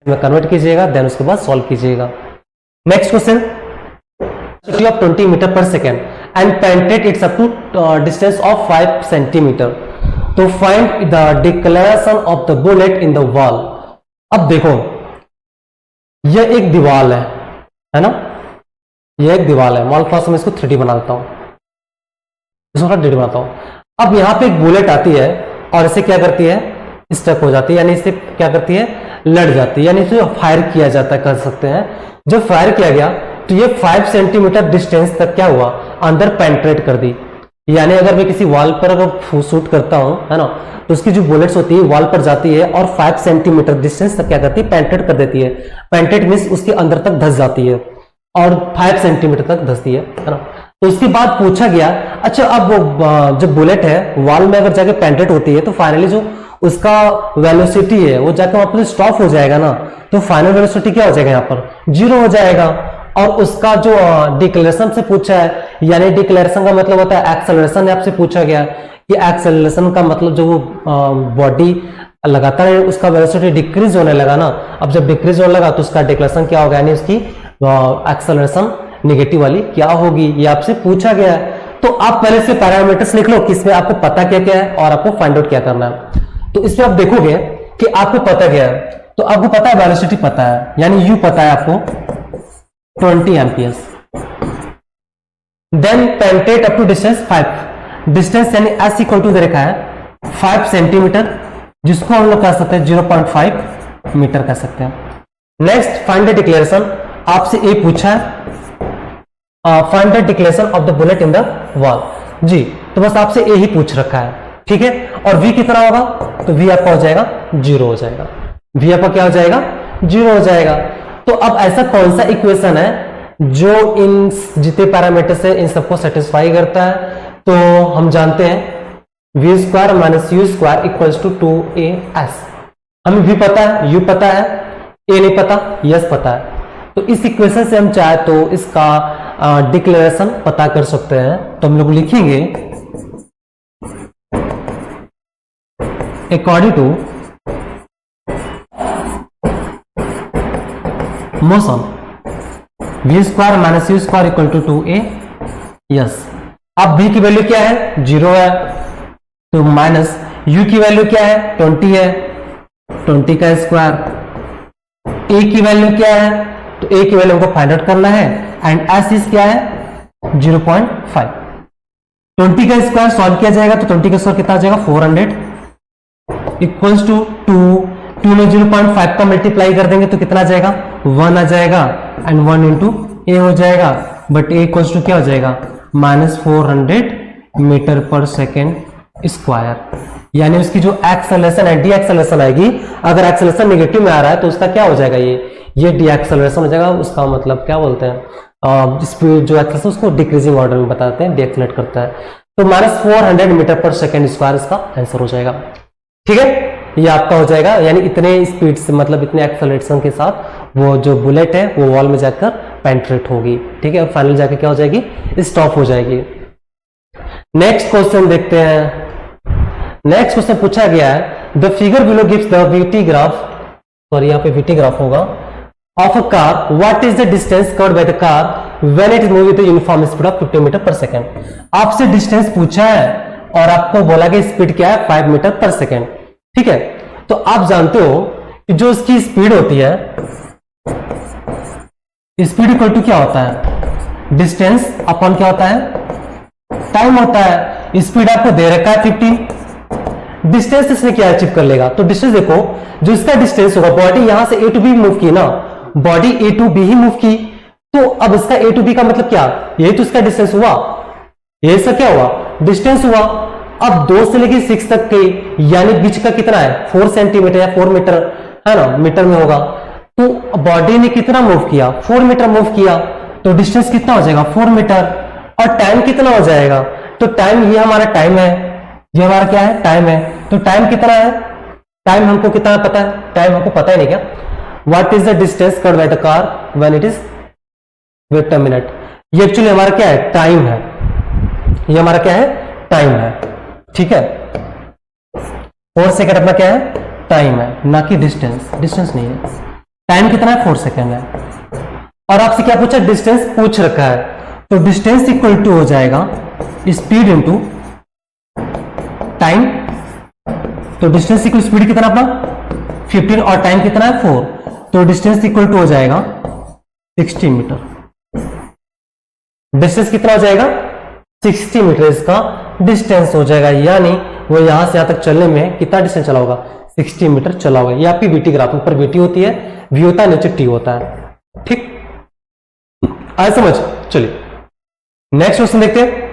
में कन्वर्ट कीजिएगा, देन उसके बाद सॉल्व कीजिएगा। नेक्स्ट क्वेश्चन, ऑफ 20 मीटर पर second and painted its up to distance of 5 centimetre, तो find the declaration of the bullet in the wall. अब देखो, यह एक दीवार है ना, यह एक दीवार है। मान लो मैं इसको 3D बना देता हूं, इसको 3D बनाता हूं। अब यहां पे एक बुलेट आती है और इसे क्या करती है, स्टक हो जाती है, यानी इसे क्या करती है, लड़ जाती है, यानी इसे फायर किया जाता है, कर सकते हैं। जब फायर किया गया तो ये 5 सेंटीमीटर डिस्टेंस तक क्या हुआ, अंदर पेंट्रेट कर दी। यानी अगर मैं किसी वॉल पर अगर शूट करता हूं, है ना, तो उसकी जो बुलेट्स होती है वॉल पर जाती है और 5 सेंटीमीटर डिस्टेंस तक क्या करती है, पेंट्रेट कर देती है। पेंट्रेट मींस उसके अंदर तक धस जाती है और 5 सेंटीमीटर तक धसती है ना। तो उसके बाद पूछा गया, अच्छा अब वो जब बुलेट है वॉल में अगर जाके पेंट्रेट होती है तो फाइनली जो उसका वेलोसिटी है वो जाकर वहां पर स्टॉप हो जाएगा ना, तो फाइनल वेलोसिटी क्या हो जाएगा, यहाँ पर 0 हो जाएगा। और उसका जो डिक्लेरेशन से पूछा है, यानी डिक्लेरेशन का मतलब होता है एक्सेलरेशन, आपसे पूछा गया कि एक्सेलरेशन का मतलब जो वो बॉडी लगातार है उसका वेलोसिटी डिक्रीज होने लगा ना, अब जब डिक्रीज होने लगा तो उसका डिक्लेरेशन क्या होगा, यानी उसकी एक्सेलरेशन नेगेटिव वाली क्या होगी, ये आपसे पूछा गया है। तो आप पहले से पैरामीटर्स लिख लो कि इसमें आपको पता क्या क्या है और आपको फाइंड आउट क्या करना है। तो इसमें आप देखोगे कि आपको पता क्या है, तो आपको पता है वेलोसिटी पता है, यानी यू पता है आपको 20 amperes, then penetrate up to distance 5, distance यानी एस इक्वल टू दे रखा है 5 सेंटीमीटर, जिसको हम लोग कह सकते हैं 0.5 मीटर कह सकते हैं। नेक्स्ट फाइंड द डिक्लेरेशन, आपसे ए पूछा है, find the declaration of the bullet in the wall. जी, तो बस आपसे ए ही पूछ रखा है, ठीक है। और v कितना होगा, तो v आपका हो जाएगा 0 हो जाएगा, v आपका क्या हो जाएगा, 0 हो जाएगा। तो अब ऐसा कौन सा इक्वेशन है जो इन जितने पैरामीटर से इन सबको सेटिस्फाई करता है, तो हम जानते हैं v square minus u square equals to 2as। हमें v पता है, u पता है, a नहीं पता, yes पता है। तो इस इक्वेशन से हम चाहे तो इसका डिक्लेरेशन पता कर सकते हैं। तो हम लोग लिखेंगे according to motion v square minus u square equal to 2a, yes. अब v की वैल्यू क्या है, 0 है, तो माइनस u की वैल्यू क्या है, 20 है, 20 का स्क्वायर। a की वैल्यू क्या है, तो a की वैल्यू हमको फाइंड आउट करना है, एंड s इज क्या है, 0.5। 20 का स्क्वायर सॉल्व किया जाएगा तो 20 का स्क्वायर कितना आ जाएगा, 400 इक्वल्स टू 2 में 0.5 का मल्टीप्लाई कर देंगे तो कितना आ जाएगा, 1 आ जाएगा, एंड 1 इंटू ए हो जाएगा, बट ए इक्वल्स टू क्या हो जाएगा, -400 मीटर पर सेकेंड स्क्वायर। यानी उसकी जो एक्सेलरेशन है, डी एक्सेलरेशन आएगी, अगर एक्सेलरेशन नेगेटिव में आ रहा है तो उसका क्या हो जाएगा, ये डी एक्सेलरेशन हो जाएगा। उसका मतलब क्या बोलते हैं, स्पीड जो एक्सेलरेशन उसको डिक्रीजिंग ऑर्डर में बताते हैं, डीएक्सेलरेट करता है। तो -400 मीटर पर सेकेंड स्क्वायर इसका आंसर हो जाएगा, ठीक है। ये आपका हो जाएगा, यानी इतने स्पीड से, मतलब इतने एक्सेलरेशन के साथ वो जो बुलेट है वो वॉल में जाकर पेंट्रेट होगी, ठीक है। फाइनल जाकर क्या हो जाएगी, स्टॉप हो जाएगी। नेक्स्ट क्वेश्चन देखते हैं। नेक्स्ट क्वेश्चन पूछा गया है, the figure below gives the VT graph, sorry यहाँ पे वीटी ग्राफ होगा, of a car, what is the distance covered by the car when it is moving with the uniform speed of 50 metre पर second. आपसे distance पूछा है और आपको बोला कि स्पीड क्या है, 5 मीटर पर सेकेंड, ठीक है। तो आप जानते हो कि जो इसकी स्पीड होती है, स्पीड इक्वल टू क्या होता है, डिस्टेंस अपॉन क्या होता है, टाइम होता है। स्पीड आपको दे रखा है 50, डिस्टेंस इसने क्या अचीव कर लेगा, तो डिस्टेंस देखो, जो इसका डिस्टेंस होगा, बॉडी यहां से ए टू बी मूव की ना, बॉडी ए टू बी ही मूव की, तो अब इसका ए टू बी का मतलब क्या, यही तो इसका डिस्टेंस हुआ, ये इसका क्या हुआ, डिस्टेंस हुआ। अब 2 से लेकर 6 तक के, यानी बीच का कितना है, 4 सेंटीमीटर या 4 मीटर है ना, मीटर में होगा। तो बॉडी ने कितना मूव किया, 4 मीटर मूव किया, तो डिस्टेंस कितना हो जाएगा, 4 मीटर। और टाइम कितना हो जाएगा, तो टाइम, ये हमारा टाइम है, ये हमारा क्या है, टाइम है। तो टाइम कितना है, टाइम हमको कितना पता है, टाइम हमको पता ही नहीं क्या। What is the distance covered by the car when it is wait a minute, ये एक्चुअली हमारा क्या है, टाइम है, ये हमारा क्या है, टाइम है, ठीक है। 4 सेकंड अपना क्या है, टाइम है, ना कि डिस्टेंस, डिस्टेंस नहीं है। टाइम कितना है 4 सेकेंड है, और आपसे क्या पूछा, डिस्टेंस पूछ रखा है, तो डिस्टेंस इक्वल टू हो जाएगा स्पीड इंटू टाइम। तो डिस्टेंस इक्वल स्पीड कितना अपना 15 और टाइम कितना है 4, तो डिस्टेंस इक्वल टू हो जाएगा 60 मीटर। डिस्टेंस कितना हो जाएगा 60 मीटर इसका डिस्टेंस हो जाएगा, यानी वो यहां से यहां तक चलने में कितना डिस्टेंस चला होगा 60 मीटर चला होगा। ये आपकी वीटी ग्राफ, ऊपर वीटी होती है, वी होता है, नीचे टी होता है। ठीक, आए समझ। चलिए नेक्स्ट क्वेश्चन देखते हैं।